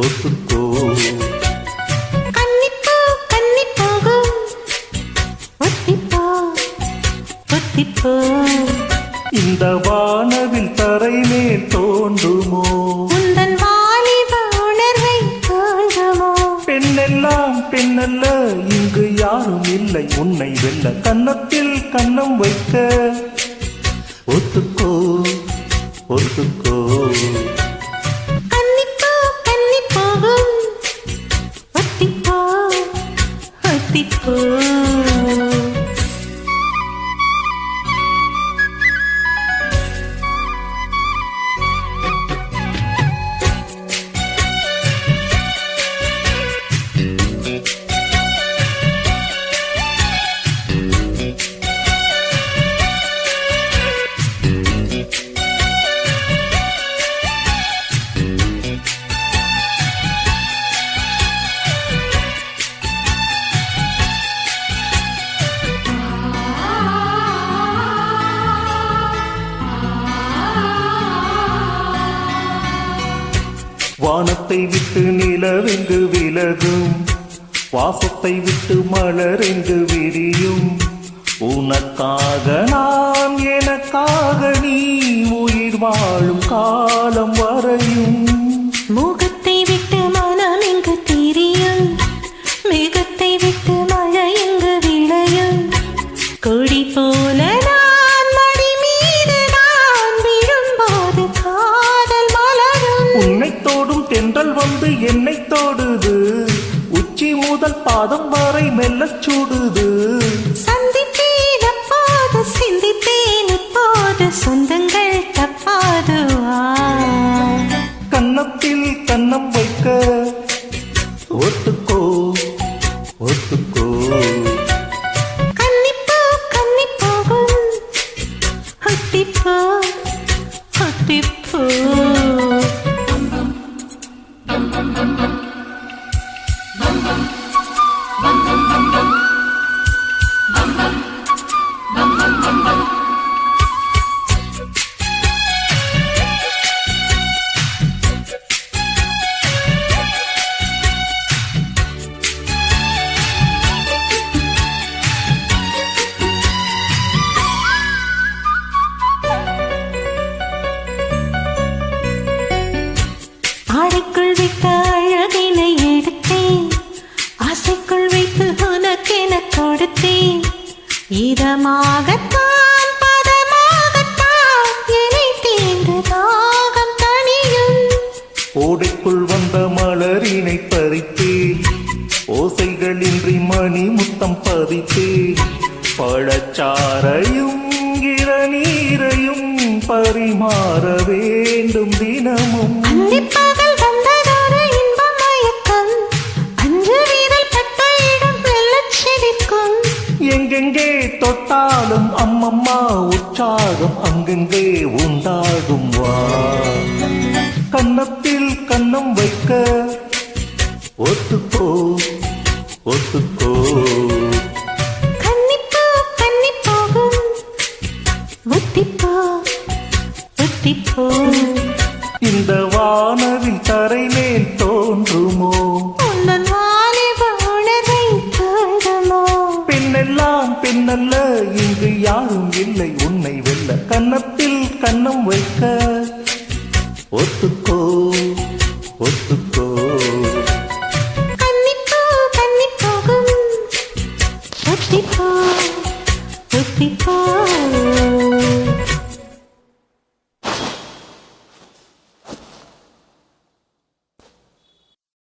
ஒத்துக்கோ. கன்னிப்பூ கன்னிப்பூவும் ஒத்திப்போ ஒத்திப்போ. இந்த வானவில் தரை மேல் தோன்றுமோ உந்தன் வாலிப உணர்வை தோன்றுமோ. பெண்ணெல்லாம் பெண்ணல்ல இங்கு யாரும் இல்லை உன்னை வெல்ல. கன்னத்தில் கன்னம் வைக்க ஒத்துக்கோ ஒத்துக்கோ. கன்னிப்பூ கன்னிப்பூவும் ஒத்திப்போ ஒத்திப்போ. வானத்தை விட்டு நிலவெங்கு விலகும், வாசத்தை விட்டு மலரெங்கு விரியும். உனக்காக நான் எனக்காக நீ உயிர் வாழும் காலம் வரையும். மோகத்தை விட்டு மனம் இங்கு திரியும், மேகத்தை விட்டு மழை இங்கு விளையும். கொடி போல நான் மடி மீது நான் விழும்போது காதல் மலரும். உன்னை தோடும் தென்றல் வந்து என்னை தோடுது, உச்சி முதல் பாதம் வரை மெல்லச் சூடுது. சந்தித்தேன் அப்போது சிந்தித்தேன் இப்போது சொந்தங்கள் தப்பாது. கன்னத்தில் கன்னம் வைக்க ஒத்துக்கோ ஒத்துக்கோ. கன்னிப்பூ கன்னிப்பூவும் ஒத்திப்போ ஒத்திப்போ. ஆடைக்குள் வைத்த அழகினை எடுத்தேன், ஆசைக்குள் வைத்து உனக்கென கொடுத்தேன். இதமாகத்தான் பதமாகத்தான் என்னை தீண்டு தாகம் தனியும். ஓடைக்குள் வந்த மலரினை பறித்தேன், ஓசைகளின்றி மணி முத்தம் பதித்தேன். பழச்சாரையும் இளநீரையும் பரிமாற வேண்டும் தினமும். அந்திப்பகல் வந்ததொரு இன்ப மயக்கம், அஞ்சு வீரல் பட்ட இடம் வெள்ளச் சிரிக்கும். எங்கெங்கே தொட்டாலும் அம்மம்மா உற்சாகம் அங்கெங்கே உண்டாகும். வா கன்னத்தில் கன்னம் வைக்க ஒத்துக்கோ ஒத்துக்கோ. கன்னிப்பூ கன்னிப்பூவும் ஒத்திப்போ ஒத்திப்போ. இந்த வானவில் தரை மேல் தோன்றுமோ உந்தன் வாலிப உணர்வை தோன்றுமோ. பெண்ணெல்லாம் பெண்ணல்ல இங்கு யாரும் இல்லை உன்னை வெல்ல. கன்னத்தில் கன்னம் வைக்க ஒத்துக்கோ ஒத்துக்கோ. கன்னிப்பூ கன்னிப்பூவும் ஒத்திப்போ ஒத்திப்போ.